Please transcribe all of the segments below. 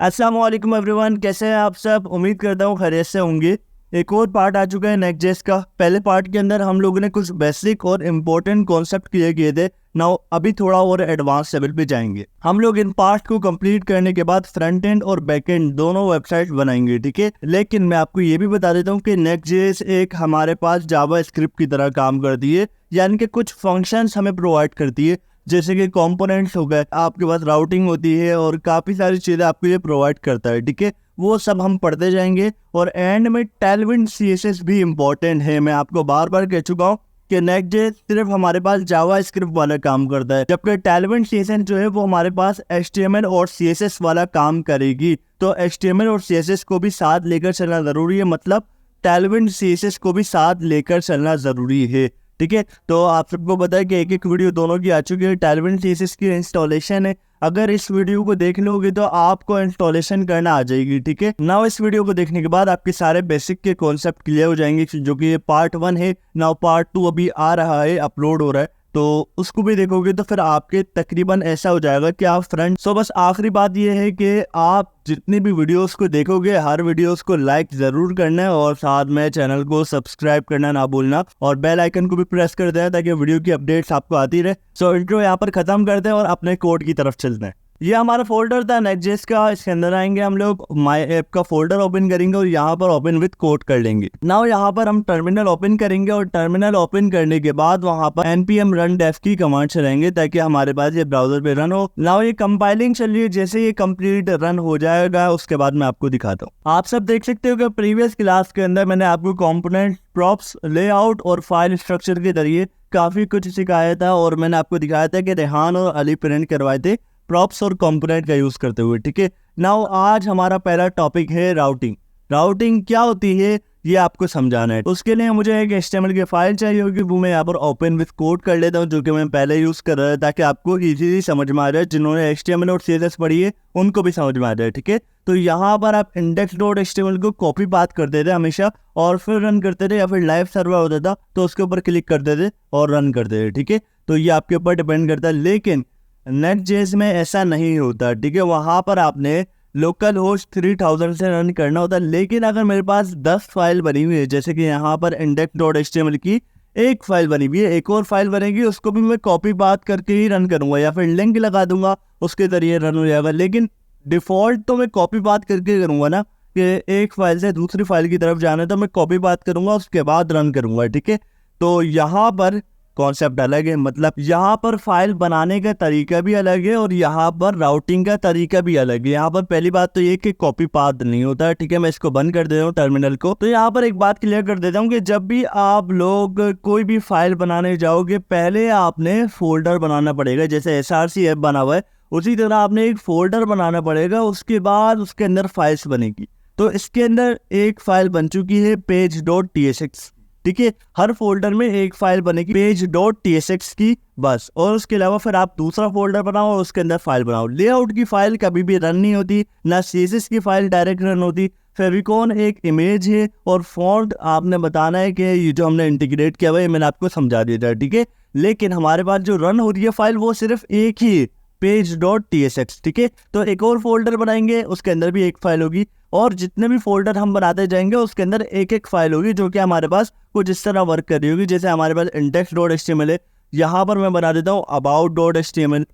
अस्सलाम वालेकुम एवरीवन, कैसे हैं आप सब। उम्मीद करता हूँ खैरियत से होंगे। एक और पार्ट आ चुका है नेक्स्ट.जेएस का। पहले पार्ट के अंदर हम लोगों ने कुछ बेसिक और इम्पोर्टेंट कॉन्सेप्ट क्लियर किए थे। नाउ अभी थोड़ा और एडवांस लेवल पे जाएंगे हम लोग। इन पार्ट को कंप्लीट करने के बाद फ्रंट एंड और बैक एंड दोनों वेबसाइट बनाएंगे, ठीक है। लेकिन मैं आपको ये भी बता देता हूँ कि नेक्स्ट.जेएस एक हमारे पास जावा स्क्रिप्ट की तरह काम करती है, यानी कि कुछ फंक्शंस हमें प्रोवाइड करती है, जैसे कि कंपोनेंट्स हो गए, आपके पास राउटिंग होती है और काफ़ी सारी चीज़ें आपको ये प्रोवाइड करता है, ठीक है। वो सब हम पढ़ते जाएंगे। और एंड में टेलविंड सीएसएस भी इम्पोर्टेंट है। मैं आपको बार बार कह चुका हूँ कि नेक्स्ट.जेएस सिर्फ हमारे पास जावा स्क्रिप्ट वाला काम करता है, जबकि टेलविंड सीएसएस जो है वो हमारे पास एचटीएमएल और सीएसएस वाला काम करेगी। तो एचटीएमएल और सीएसएस को भी साथ लेकर चलना ज़रूरी है, मतलब टेलविंड सीएसएस को भी साथ लेकर चलना ज़रूरी है, ठीक है। तो आप सबको पता है कि एक एक वीडियो दोनों की आ चुकी है। टेलविंड सीएसएस की इंस्टॉलेशन है, अगर इस वीडियो को देख लोगे तो आपको इंस्टॉलेशन करना आ जाएगी, ठीक है। नाउ इस वीडियो को देखने के बाद आपके सारे बेसिक के कॉन्सेप्ट क्लियर हो जाएंगे, जो कि ये पार्ट 1 है। नाउ पार्ट 2 अभी आ रहा है, अपलोड हो रहा है, तो उसको भी देखोगे तो फिर आपके तकरीबन ऐसा हो जाएगा कि आप फ्रेंड। सो बस आखिरी बात ये है कि आप जितनी भी वीडियोस को देखोगे हर वीडियोस को लाइक जरूर करना है और साथ में चैनल को सब्सक्राइब करना ना भूलना और बेल आइकन को भी प्रेस कर देना ताकि वीडियो की अपडेट्स आपको आती रहे। सो इंट्रो यहाँ पर खत्म करते हैं और अपने कोड की तरफ चलते हैं। ये हमारा फोल्डर था नेक्स्ट.जेएस का। इसके अंदर आएंगे हम लोग, माय ऐप का फोल्डर ओपन करेंगे और यहाँ पर ओपन विद कोड कर लेंगे। नाउ यहाँ पर हम टर्मिनल ओपन करेंगे और टर्मिनल ओपन करने के बाद वहाँ पर npm run dev की कमांड चलाएंगे ताकि हमारे पास ये ब्राउजर पे रन हो। नाउ ये कंपाइलिंग चल रही है, जैसे ये कंप्लीट रन हो जाएगा उसके बाद मैं आपको दिखाता हूँ। आप सब देख सकते हो कि प्रीवियस क्लास के अंदर मैंने आपको कंपोनेंट, प्रॉप्स, लेआउट और फाइल स्ट्रक्चर के जरिए काफी कुछ सिखाया था और मैंने आपको दिखाया था कि रेहान और अली प्रिंट करवाए थे प्रॉप्स और कंपोनेंट का यूज करते हुए, ठीक है। नाउ आज हमारा पहला टॉपिक है राउटिंग। राउटिंग क्या होती है ये आपको समझाना है। उसके लिए मुझे एक HTML की फाइल चाहिए होगी, वो मैं यहाँ पर ओपन विद कोड कर लेता हूँ, जो कि मैं पहले यूज कर रहा था ताकि आपको इजीली समझ में आ जाए। जिन्होंने HTML और CSS पढ़ी है उनको भी समझ में आ जाए, ठीक है। तो यहाँ पर आप index.html को कॉपी पाथ करते थे हमेशा और फिर रन करते थे, या फिर लाइव सर्वर होता था तो उसके ऊपर क्लिक करते थे और रन करते थे, ठीक है। तो ये आपके ऊपर डिपेंड करता है। लेकिन नेक्स्ट.जेएस में ऐसा नहीं होता, ठीक है। वहां पर आपने लोकल होस्ट 3000 से रन करना होता है। लेकिन अगर मेरे पास 10 फाइल बनी हुई है, जैसे कि यहाँ पर index.html की एक फाइल बनी हुई है, एक और फाइल बनेगी, उसको भी मैं कॉपी पाथ करके ही रन करूंगा या फिर लिंक लगा दूंगा, उसके जरिए रन हो जाएगा। लेकिन डिफॉल्ट तो मैं कॉपी पाथ करके करूंगा ना, कि एक फाइल से दूसरी फाइल की तरफ जाना है तो मैं कॉपी पाथ करूंगा उसके बाद रन करूंगा, ठीक है। तो यहाँ पर कॉन्सेप्ट अलग है, मतलब यहाँ पर फाइल बनाने का तरीका भी अलग है और यहाँ पर राउटिंग का तरीका भी अलग है। यहाँ पर पहली बात तो ये कि कॉपी पाथ नहीं होता, ठीक है। मैं इसको बंद कर देता हूँ टर्मिनल को। तो यहाँ पर एक बात क्लियर कर देता हूँ कि जब भी आप लोग कोई भी फाइल बनाने जाओगे पहले आपने फोल्डर बनाना पड़ेगा। जैसे SRC ऐप बना हुआ है उसी तरह आपने एक फोल्डर बनाना पड़ेगा, उसके बाद उसके अंदर फाइल्स बनेगी। तो इसके अंदर एक फाइल बन चुकी है page.tsx, ठीक है। हर फोल्डर में एक फाइल बनेगी page.tsx की बस, और उसके अलावा फिर आप दूसरा फोल्डर बनाओ और उसके अंदर फाइल बनाओ। लेआउट की फाइल कभी भी रन नहीं होती, ना CSS की फाइल डायरेक्ट रन होती। फेविकॉन एक इमेज है और फॉन्ट आपने बताना है कि ये जो हमने इंटीग्रेट किया हुआ है मैंने आपको समझा दिया था, ठीक है। लेकिन हमारे पास जो रन हो रही है फाइल वो सिर्फ एक ही page.tsx, ठीक है। तो एक और फोल्डर बनाएंगे, उसके अंदर भी एक फाइल होगी और जितने भी फोल्डर हम बनाते जाएंगे उसके अंदर एक एक फाइल होगी, जो कि हमारे पास कुछ इस तरह वर्क कर रही होगी। जैसे हमारे पास index.html है, यहाँ पर मैं बना देता हूँ about.html।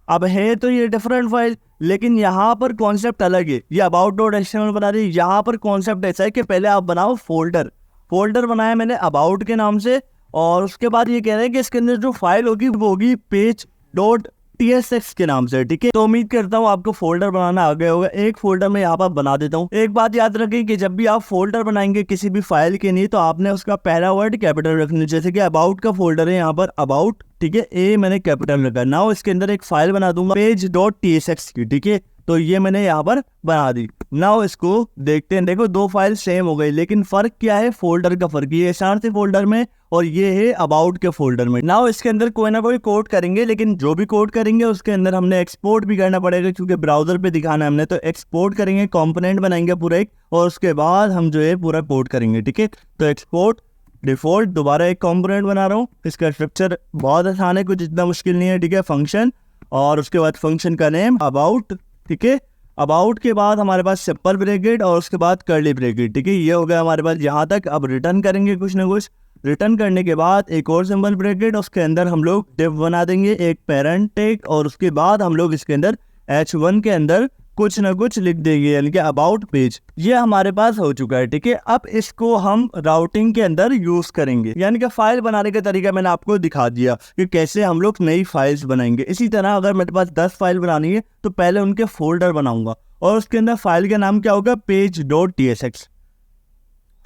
अब है तो ये डिफरेंट फाइल, लेकिन यहाँ पर कॉन्सेप्ट अलग है। ये about.html बना रही है, यहाँ पर कॉन्सेप्ट ऐसा है कि पहले आप बनाओ फोल्डर। फोल्डर बनाया मैंने about के नाम से, और उसके बाद ये कह रहे हैं कि इसके अंदर जो फाइल होगी वो होगी page.tsx के नाम से, ठीक है। तो उम्मीद करता हूँ आपको फोल्डर बनाना आ गया होगा। एक फोल्डर में यहाँ पर बना देता हूँ। एक बात याद रखें कि जब भी आप फोल्डर बनाएंगे किसी भी फाइल के लिए तो आपने उसका पहला वर्ड कैपिटल रखना। जैसे कि अबाउट का फोल्डर है, यहाँ पर अबाउट, ठीक है, ए मैंने कैपिटल रखा। नाउ इसके अंदर एक फाइल बना दूंगा page.tsx की, ठीक है। तो ये मैंने यहाँ पर बना दी। नाउ इसको देखते हैं। देखो दो फाइल सेम हो गई, लेकिन फर्क क्या है, फोल्डर का फर्क। ये SRC फोल्डर में और ये है अबाउट के फोल्डर में। नाउ इसके अंदर कोई ना कोई कोड करेंगे, लेकिन जो भी कोड करेंगे उसके अंदर हमने एक्सपोर्ट भी करना पड़ेगा, क्योंकि ब्राउजर पे दिखाना है हमने। तो एक्सपोर्ट करेंगे, कंपोनेंट बनाएंगे पूरा एक, और उसके बाद हम जो है पूरा कोड करेंगे, ठीक है। तो एक्सपोर्ट डिफॉल्ट, दोबारा एक कंपोनेंट बना रहा हूँ। इसका स्ट्रक्चर बहुत आसान है, कुछ इतना मुश्किल नहीं है, ठीक है। फंक्शन और उसके बाद फंक्शन का नेम अबाउट, ठीक है। अबाउट के बाद हमारे पास सिंपल ब्रैकेट और उसके बाद कर्ली ब्रैकेट, ठीक है। ये हो गया हमारे पास यहाँ तक। अब रिटर्न करेंगे कुछ ना कुछ। रिटर्न करने के बाद एक और सिंपल ब्रैकेट, उसके अंदर हम लोग डिव बना देंगे, एक पेरेंट टैग, और उसके बाद हम लोग इसके अंदर H1 के अंदर कुछ ना कुछ लिख देंगे, यानी कि अबाउट पेज। ये हमारे पास हो चुका है, ठीक है। अब इसको हम राउटिंग के अंदर यूज करेंगे, यानी कि फाइल बनाने का तरीका मैंने आपको दिखा दिया कि कैसे हम लोग नई फाइल्स बनाएंगे। इसी तरह अगर मेरे पास 10 फाइल बनानी है तो पहले उनके फोल्डर बनाऊंगा और उसके अंदर फाइल का नाम क्या होगा, page.tsx।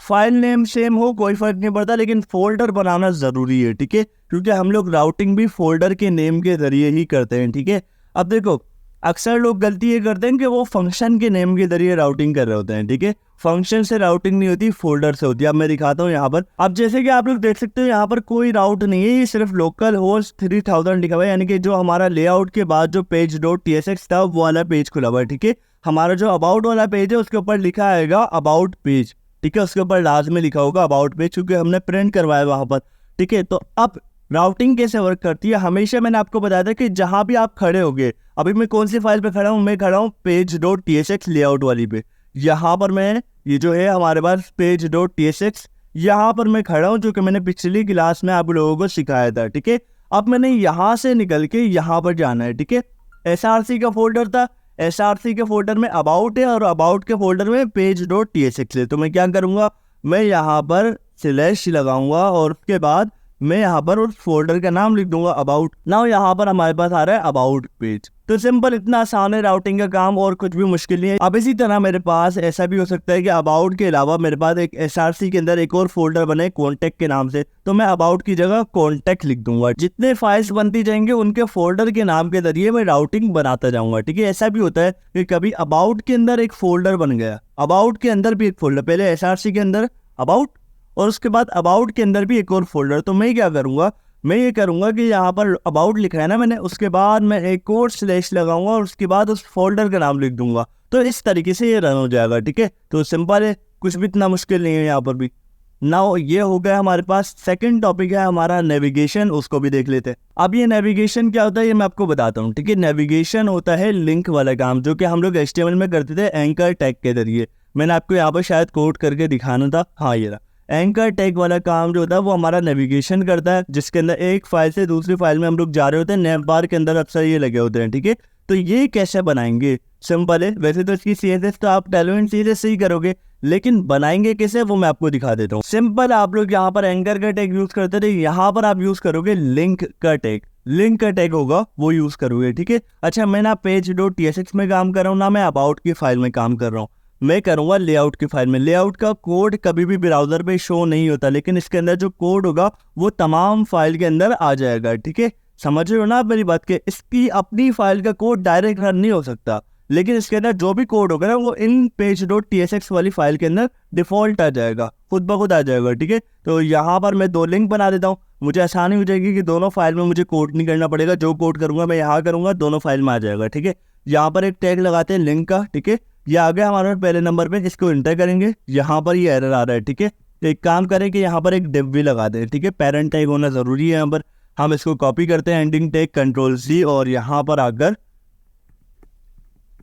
फाइल नेम सेम हो कोई फर्क नहीं पड़ता, लेकिन फोल्डर बनाना जरूरी है, ठीक है, क्योंकि हम लोग राउटिंग भी फोल्डर के नेम के जरिए ही करते हैं, ठीक है। अब देखो, अक्सर लोग गलती ये करते हैं कि वो फंक्शन के नेम के जरिए राउटिंग कर रहे होते हैं, ठीक है। फंक्शन से राउटिंग नहीं होती, फोल्डर से होती है। अब मैं दिखाता हूँ यहाँ पर। अब जैसे कि आप लोग देख सकते हो यहाँ पर कोई राउट नहीं है, ये सिर्फ लोकल होस्ट 3000 लिखा हुआ है, यानी कि जो हमारा लेआउट के बाद जो page.tsx था वो वाला पेज खुला हुआ है, ठीक है। हमारा जो अबाउट वाला पेज है उसके ऊपर लिखा आएगा अबाउट पेज, ठीक है। उसके ऊपर लास्ट में लिखा होगा अबाउट पेज, क्योंकि हमने प्रिंट करवाया वहां पर, ठीक है। तो अब राउटिंग कैसे वर्क करती है, हमेशा मैंने आपको बताया था कि जहां भी आप खड़े होगे, अभी मैं कौन सी फाइल पे खड़ा हूं, मैं खड़ा हूं page.tsx लेआउट वाली पे। यहाँ पर मैं, ये जो है हमारे पास page.tsx, यहाँ पर मैं खड़ा हूं, जो कि मैंने पिछली क्लास में आप लोगों को सिखाया था, ठीक है। अब मैंने यहाँ से निकल के यहाँ पर जाना है, ठीक है। SRC का फोल्डर था, SRC के फोल्डर में अबाउट है और अबाउट के फोल्डर में page.tsx है। तो मैं क्या करूँगा, मैं यहाँ पर स्लैश लगाऊंगा और उसके बाद मैं यहाँ पर उस फोल्डर का नाम लिख दूंगा अबाउट। नाउ यहाँ पर हमारे पास आ रहा है अबाउट पेज। तो सिंपल, इतना आसान है राउटिंग का काम और कुछ भी मुश्किल नहीं है। अब इसी तरह मेरे पास ऐसा भी हो सकता है कि अबाउट के अलावा मेरे पास एक SRC के अंदर एक और फोल्डर बने कॉन्टैक्ट के नाम से, तो मैं अबाउट की जगह कॉन्टैक्ट लिख दूंगा। जितने फाइल्स बनती जाएंगे उनके फोल्डर के नाम के जरिए मैं राउटिंग बनाता जाऊंगा, ठीक है। ऐसा भी होता है कि कभी अबाउट के अंदर एक फोल्डर बन गया, अबाउट के अंदर भी एक फोल्डर, पहले SRC के अंदर अबाउट और उसके बाद अबाउट के अंदर भी एक और फोल्डर। तो मैं क्या करूंगा, मैं ये करूंगा कि यहाँ पर अबाउट लिखा है ना मैंने, उसके बाद मैं एक और स्लैश लगाऊंगा और उसके बाद उस फोल्डर का नाम लिख दूंगा। तो इस तरीके से ये रन हो जाएगा, ठीक है। तो सिंपल है, कुछ भी इतना मुश्किल नहीं है यहाँ पर भी। नाउ ये हो गया हमारे पास। सेकंड टॉपिक है हमारा नेविगेशन, उसको भी देख लेते हैं। अब ये नेविगेशन क्या होता है ये मैं आपको बताता हूँ, ठीक है। नेविगेशन होता है लिंक वाला काम, जो कि हम लोग HTML में करते थे एंकर टैग के जरिए। मैंने आपको यहाँ पर शायद कोड करके दिखाना था, हाँ ये रहा। एंकर टैग वाला काम जो होता है वो हमारा नेविगेशन करता है, जिसके अंदर एक फाइल से दूसरी फाइल में हम लोग जा रहे होते हैं, नेव बार के अंदर अक्सर ये लगे होते हैं, ठीक है। तो ये कैसे बनाएंगे, सिंपल है। वैसे तो इसकी CSS तो आप Tailwind CSS से ही करोगे, लेकिन बनाएंगे कैसे वो मैं आपको दिखा देता हूँ। सिंपल, आप लोग यहाँ पर एंकर का टैग यूज करते थे, यहाँ पर आप यूज करोगे लिंक का टैग। लिंक का टैग होगा वो यूज करोगे, ठीक है। अच्छा, मैं ना page.tsx में काम कर रहा हूँ, ना मैं अबाउट की फाइल में काम कर रहा हूँ, मैं करूंगा लेआउट की फाइल में। लेआउट का कोड कभी भी ब्राउजर पे शो नहीं होता, लेकिन इसके अंदर जो कोड होगा वो तमाम फाइल के अंदर आ जाएगा, ठीक है। समझ रहे हो ना आप मेरी बात के, इसकी अपनी फाइल का कोड डायरेक्ट रन नहीं हो सकता, लेकिन इसके अंदर जो भी कोड होगा ना वो इन page.tsx वाली फाइल के अंदर डिफॉल्ट आ जाएगा, खुद ब खुद आ जाएगा, ठीक है। तो यहाँ पर मैं 2 लिंक बना देता हूँ, मुझे आसानी हो जाएगी कि दोनों फाइल में मुझे कोड नहीं करना पड़ेगा। जो कोड करूंगा मैं यहाँ करूंगा, दोनों फाइल में आ जाएगा, ठीक है। यहाँ पर एक टैग लगाते हैं लिंक का, ठीक है। ये आ गया हमारे पहले नंबर पे, इसको इंटर करेंगे। यहाँ पर ये एरर आ रहा है, ठीक है। तो एक काम करें कि यहाँ पर एक डिव भी लगा दें, ठीक है। पेरेंट टैग होना जरूरी है यहाँ पर। हम इसको कॉपी करते हैं, एंडिंग टैग Ctrl+C, और यहाँ पर आकर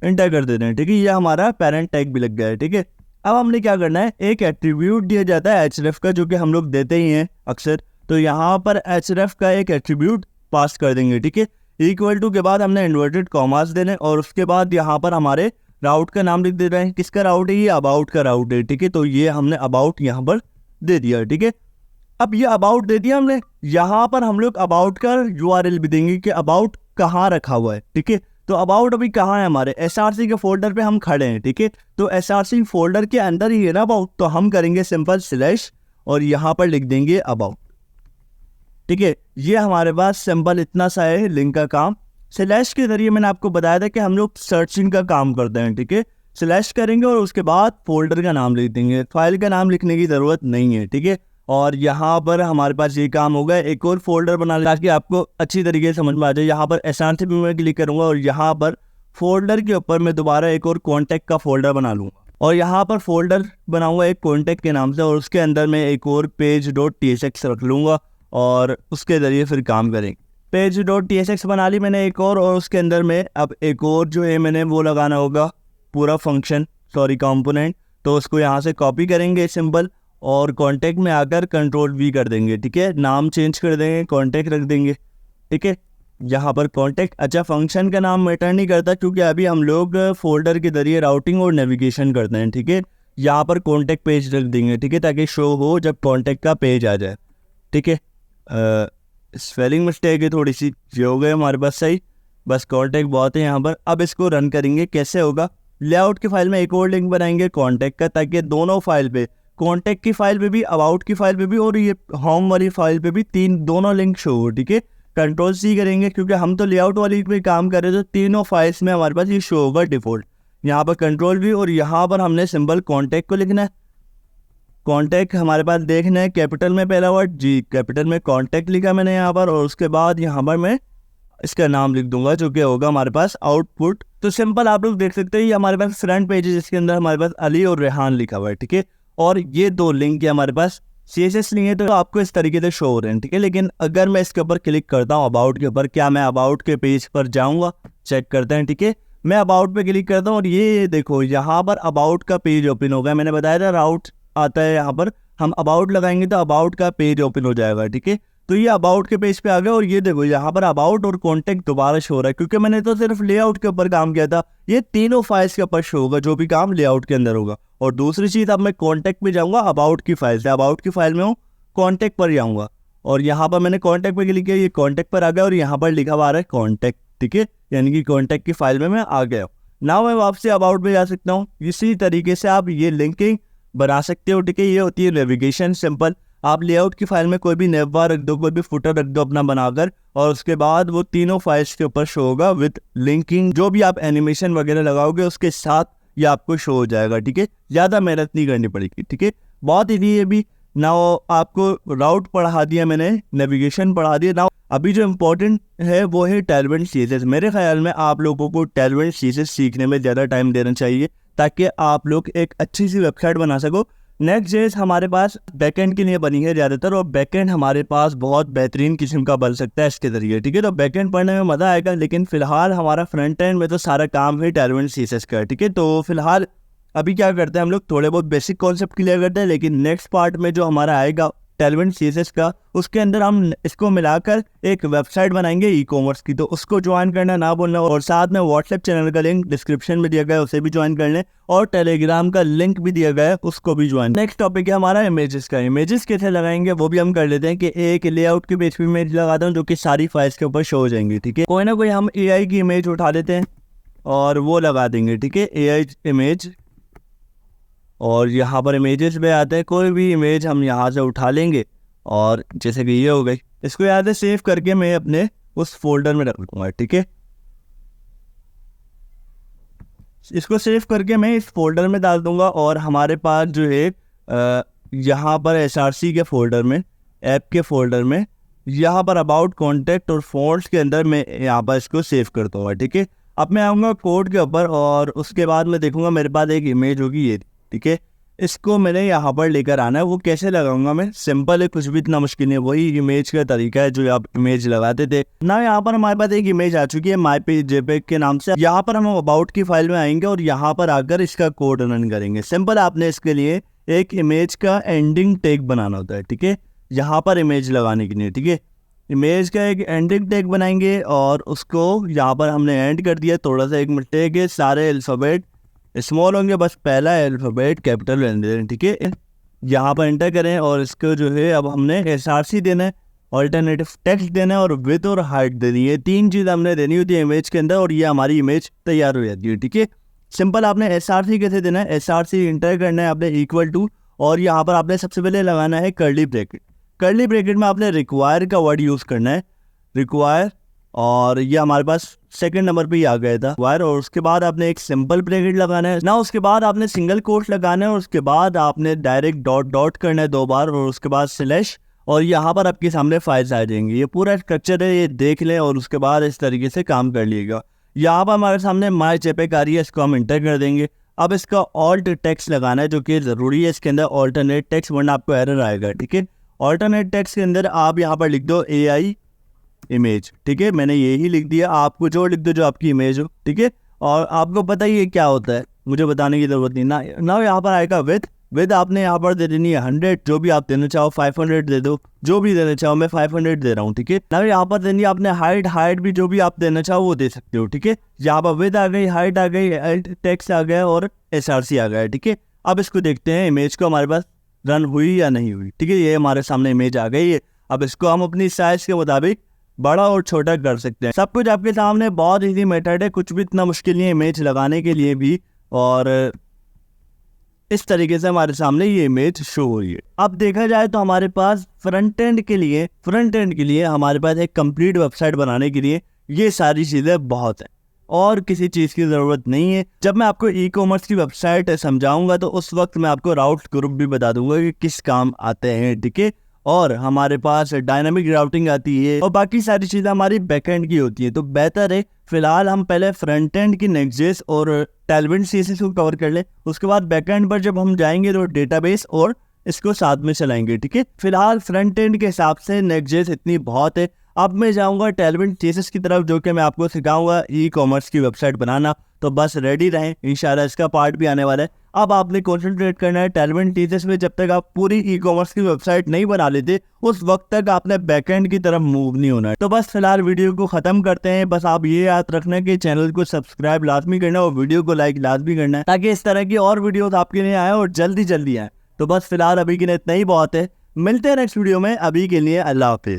इंटर कर देते हैं, ठीक है। ये हमारा पेरेंट टैग भी लग गया है, ठीक है। अब हमने क्या करना है, एक एट्रीब्यूट दिया जाता है href का, जो कि हम लोग देते ही हैं अक्सर। तो यहाँ पर href का एक एट्रीब्यूट पास कर देंगे, ठीक है। इक्वल टू के बाद हमने इन्वर्टेड कॉमास देने, और उसके बाद यहाँ पर हमारे राउट का नाम लिख दे रहे हैं। किसका राउट है, ये अबाउट का राउट है, ठीक है। तो ये हमने अबाउट यहाँ पर दे दिया, ठीक है। अब ये अबाउट दे दिया हमने, यहाँ पर हम लोग अबाउट का URL भी देंगे कि अबाउट कहाँ रखा हुआ है, ठीक है। तो अबाउट अभी कहाँ है, हमारे SRC के फोल्डर पे हम खड़े हैं, ठीक है। तो SRC फोल्डर के अंदर ही है ना अबाउट, तो हम करेंगे सिंपल स्लैश और यहाँ पर लिख देंगे अबाउट, ठीक है। ये हमारे पास सिंपल इतना सा है लिंक का काम। स्लैश के जरिए मैंने आपको बताया था कि हम लोग सर्चिंग का काम करते हैं, ठीक है। स्लैश करेंगे और उसके बाद फोल्डर का नाम लिख देंगे, फाइल का नाम लिखने की जरूरत नहीं है, ठीक है। और यहाँ पर हमारे पास ये काम होगा, एक और फोल्डर बना लें ताकि आपको अच्छी तरीके से समझ में आ जाए। यहाँ पर SRC पे मैं क्लिक करूंगा और यहाँ पर फोल्डर के ऊपर मैं दोबारा एक और कॉन्टैक्ट का फोल्डर बना लूंगा, और यहाँ पर फोल्डर बनाऊंगा एक कॉन्टैक्ट के नाम से, और उसके अंदर मैं एक और page.tsx रख लूंगा और उसके जरिए फिर काम करेंगे। page.tsx बना ली मैंने एक और उसके अंदर में अब एक और जो है मैंने वो लगाना होगा पूरा फंक्शन कंपोनेंट, तो उसको यहाँ से कॉपी करेंगे सिंपल, और कॉन्टैक्ट में आकर Ctrl+V कर देंगे, ठीक है। नाम चेंज कर देंगे, कॉन्टैक्ट रख देंगे, ठीक है। यहाँ पर कॉन्टैक्ट, अच्छा फंक्शन का नाम मैटर नहीं करता क्योंकि अभी हम लोग फोल्डर के जरिए राउटिंग और नेविगेशन करते हैं, ठीक है। यहाँ पर कॉन्टैक्ट पेज रख देंगे, ठीक है, ताकि शो हो जब कॉन्टैक्ट का पेज आ जाए, ठीक है। स्पेलिंग मिस्टेक है थोड़ी सी, ये हो गए हमारे पास सही, बस कॉन्टैक्ट बहुत है यहाँ पर। अब इसको रन करेंगे, कैसे होगा, लेआउट की फाइल में एक और लिंक बनाएंगे कॉन्टैक्ट का, ताकि दोनों फाइल पे, कॉन्टैक्ट की फाइल पे भी, अबाउट की फाइल पे भी और ये होम वाली फाइल पे भी दोनों लिंक शो हो, ठीक है। Ctrl+C करेंगे क्योंकि हम तो लेआउट वाली पे काम कर रहे थे, तो तीनों फाइल्स में हमारे पास ये शो होगा डिफ़ॉल्ट। यहाँ पर Ctrl+V और यहाँ पर हमने सिंबल कॉन्टैक्ट को लिखना है। कॉन्टैक्ट हमारे पास देखना है कैपिटल में, पहला वर्ड जी कैपिटल में कॉन्टैक्ट लिखा मैंने यहाँ पर, और उसके बाद यहाँ पर मैं इसका नाम लिख दूंगा जो कि होगा हमारे पास आउटपुट। तो सिंपल आप लोग देख सकते हैं ये हमारे पास फ्रंट पेज है जिसके अंदर हमारे पास अली और रेहान लिखा हुआ है, ठीक है। और ये दो लिंक है हमारे पास, CSS नहीं है तो आपको इस तरीके से शो हो रहे हैं, ठीक है। लेकिन अगर मैं इसके ऊपर क्लिक करता हूँ अबाउट के ऊपर, क्या मैं अबाउट के पेज पर जाऊँगा, चेक करते हैं, ठीक है। मैं अबाउट पे क्लिक करता हूँ और ये देखो यहाँ पर अबाउट का पेज ओपन होगा। मैंने बताया था राउट आता है, यहाँ पर हम अबाउट लगाएंगे तो अबाउट का पेज ओपन हो जाएगा, ठीक है। तो ये अबाउट के पेज पे आ गया और ये देखो यहाँ पर अबाउट और कॉन्टैक्ट दोबारा शो हो रहा है क्योंकि मैंने तो सिर्फ लेआउट के ऊपर काम किया था। ये तीनों फाइल्स के ऊपर शो होगा जो भी काम लेआउट के अंदर होगा। और दूसरी चीज़, अब मैं कॉन्टैक्ट पे जाऊँगा, अबाउट की फाइल से, अबाउट की फाइल में हूँ, कॉन्टैक्ट पर जाऊँगा और यहाँ पर मैंने कॉन्टैक्ट पे क्लिक किया, ये कॉन्टैक्ट पर आ गया और यहाँ पर लिखा हुआ आ रहा है कॉन्टैक्ट, ठीक है, यानी कि कॉन्टैक्ट की फाइल में मैं आ गया। ना मैं वापसी अबाउट पे जा सकता हूँ। इसी तरीके से आप ये लिंकिंग बना सकते हो, ठीक है। ये होती है नेविगेशन सिंपल। आप लेआउट की फाइल में कोई भी नेव बार रख दो, कोई भी फुटर रख दो अपना बनाकर, और उसके बाद वो तीनों फाइल्स के ऊपर शो होगा विद लिंकिंग। जो भी आप एनिमेशन वगैरह लगाओगे उसके साथ ये आपको शो हो जाएगा, ठीक है। ज़्यादा मेहनत नहीं करनी पड़ेगी, ठीक है, बहुत ईजी है। भी ना आपको राउट पढ़ा दिया मैंने, नेविगेशन पढ़ा दिया ना। अभी जो इम्पोर्टेंट है वो है Tailwind CSS। मेरे ख्याल में आप लोगों को Tailwind CSS सीखने में ज़्यादा टाइम देना चाहिए ताकि आप लोग एक अच्छी सी वेबसाइट बना सको। Next.js हमारे पास बैकएंड के लिए बनी है ज़्यादातर, और बैकएंड हमारे पास बहुत बेहतरीन किस्म का बन सकता है इसके ज़रिए, ठीक है। तो बैकएंड पढ़ने में मज़ा आएगा, लेकिन फिलहाल हमारा फ्रंट एंड में तो सारा काम है Tailwind CSS का, ठीक है। तो फिलहाल अभी क्या करते हैं, हम लोग थोड़े बहुत बेसिक कॉन्सेप्ट क्लियर करते हैं, लेकिन नेक्स्ट पार्ट में जो हमारा आएगा Tailwind CSS का, उसके अंदर हम इसको मिलाकर एक वेबसाइट बनाएंगे ई-कॉमर्स की। तो उसको ज्वाइन करना ना भूलना, और साथ में व्हाट्सएप चैनल का लिंक डिस्क्रिप्शन में दिया गया है, उसे भी ज्वाइन कर लें, और टेलीग्राम का लिंक भी दिया गया है, उसको भी ज्वाइन। नेक्स्ट टॉपिक है हमारा इमेजेस का। इमेजेस कैसे लगाएंगे वो भी हम कर लेते हैं कि एक लेआउट के पेज पे इमेज लगाता हूँ जो कि सारी फाइल्स के ऊपर शो हो जाएंगी, ठीक है। कोई ना कोई हम AI की इमेज उठा लेते हैं और वो लगा देंगे, ठीक है, AI इमेज। और यहाँ पर इमेजेस में आते हैं, कोई भी इमेज हम यहाँ से उठा लेंगे, और जैसे कि ये हो गई, इसको यहाँ से सेव करके मैं अपने उस फोल्डर में रख दूँगा, ठीक है। इसको सेव करके मैं इस फोल्डर में डाल दूँगा, और हमारे पास जो है यहाँ पर SRC के फोल्डर में, ऐप के फोल्डर में, यहाँ पर अबाउट, कॉन्टैक्ट और फॉन्ट्स के अंदर मैं यहाँ पर इसको सेव कर दूँगा, ठीक है। अब मैं आऊँगा कोड के ऊपर, और उसके बाद मैं देखूँगा मेरे पास एक इमेज होगी ये, ठीक है। इसको मैंने यहाँ पर लेकर आना है। वो कैसे लगाऊंगा मैं, सिंपल है, कुछ भी इतना मुश्किल नहीं है, वही इमेज का तरीका है जो आप इमेज लगाते थे ना। यहाँ पर हमारे पास एक इमेज आ चुकी है mypage.jpg के नाम से। यहाँ पर हम अबाउट की फाइल में आएंगे और यहाँ पर आकर इसका कोड रन करेंगे। सिंपल, आपने इसके लिए एक इमेज का एंडिंग टैग बनाना होता है, ठीक है, यहाँ पर इमेज लगाने के लिए, ठीक है। इमेज का एक एंडिंग टैग बनाएंगे और उसको यहाँ पर हमने एंड कर दिया। थोड़ा सा एक मिस्टेक है, सारे अल्फ़ाबेट स्मॉल होंगे, बस पहला अल्फ़ाबेट कैपिटल रहने दें, ठीक है। यहाँ पर एंटर करें और इसको जो है अब हमने SRC देना है, ऑल्टरनेटिव टेक्स्ट देना है, और विड्थ और हाइट देनी है। तीन चीज़ हमने देनी होती है इमेज के अंदर, और ये हमारी इमेज तैयार हो जाती है, ठीक है। सिंपल, आपने SRC कैसे देना है, SRC इंटर करना है आपने इक्वल टू, और यहाँ पर आपने सबसे पहले लगाना है कर्ली ब्रैकेट। कर्ली ब्रैकेट में आपने रिक्वायर का वर्ड यूज़ करना है, रिक्वायर, और ये हमारे पास सेकंड नंबर पे ही आ गया था वायर। और उसके बाद आपने एक सिंपल ब्रैकेट लगाना है ना, उसके बाद आपने सिंगल कोट लगाना है, और उसके बाद आपने डायरेक्ट डॉट डॉट करना है 2 बार, और उसके बाद स्लैश, और यहाँ पर आपके सामने फाइल्स आ जाएंगी। ये पूरा स्ट्रक्चर है, ये देख लें, और उसके बाद इस तरीके से काम कर लीजिएगा। यहाँ पर हमारे सामने myJPEG आ रही है, इसको हम इंटर कर देंगे। अब इसका ऑल्ट टेक्स्ट लगाना है जो कि ज़रूरी है इसके अंदर, ऑल्टरनेट टेक्स्ट, वरना आपको एरर आएगा, ठीक है। ऑल्टरनेट टेक्स्ट के अंदर आप यहाँ पर लिख दो AI इमेज, ठीक है, मैंने यही लिख दिया, आपको जो लिख दो जो आपकी इमेज हो, ठीक है। और आपको पता ही है क्या होता है, मुझे बताने की जरूरत नहीं ना। ना यहाँ पर आएगा विद आपने यहाँ पर दे देनी है 100, जो भी आप देना चाहो 500 दे दो, जो भी देना चाहो, मैं 500 दे रहा हूँ, ठीक है ना। यहाँ पर देनी है आपने हाइट भी जो भी आप देना चाहो वो दे सकते हो, ठीक है। यहाँ पर विद आ गई, हाइट आ गई, टेक्स्ट आ गया और SRC आ गया, ठीक है। अब इसको देखते हैं इमेज को हमारे पास रन हुई या नहीं हुई, ठीक है। ये हमारे सामने इमेज आ गई है। अब इसको हम अपनी साइज के मुताबिक बड़ा और छोटा कर सकते हैं। सब कुछ आपके सामने, बहुत इजी मेथड है, कुछ भी इतना मुश्किल नहीं है इमेज लगाने के लिए भी। और इस तरीके से हमारे सामने ये इमेज शो हो रही है। अब देखा जाए तो हमारे पास फ्रंट एंड के लिए हमारे पास एक कंप्लीट वेबसाइट बनाने के लिए ये सारी चीज़ें बहुत हैं और किसी चीज़ की ज़रूरत नहीं है। जब मैं आपको ई-कॉमर्स की वेबसाइट समझाऊंगा तो उस वक्त मैं आपको राउट ग्रुप भी बता दूंगा कि किस काम आते हैं, ठीक है। और हमारे पास डायनामिक राउटिंग आती है और बाकी सारी चीज़ें हमारी बैकएंड की होती है। तो बेहतर है फिलहाल हम पहले फ्रंट एंड की नेक्स्ट.जेएस और टेलविंड CSS को कवर कर ले, उसके बाद बैकएंड पर जब हम जाएंगे तो डेटाबेस और इसको साथ में चलाएंगे, ठीक है। फिलहाल फ्रंट एंड के हिसाब से नेक्स्ट.जेएस इतनी बहुत है। अब मैं जाऊंगा टेलविंड CSS की तरफ, जो कि मैं आपको सिखाऊंगा ई-कॉमर्स की वेबसाइट बनाना। तो बस रेडी रहें, इंशाल्लाह इसका पार्ट भी आने वाला है। अब आपने कॉन्सेंट्रेट करना है टेलविंड CSS में। जब तक आप पूरी ई-कॉमर्स की वेबसाइट नहीं बना लेते उस वक्त तक आपने बैकएंड की तरफ मूव नहीं होना है। तो बस फिलहाल वीडियो को खत्म करते हैं। बस आप ये याद रखना कि चैनल को सब्सक्राइब लाजमी करना और वीडियो को लाइक लाजमी करना है, ताकि इस तरह की और वीडियोस आपके लिए आए और जल्दी आए। तो बस फिलहाल अभी के लिए इतना ही बहुत है। मिलते हैं नेक्स्ट वीडियो में, अभी के लिए अल्लाह हाफिज।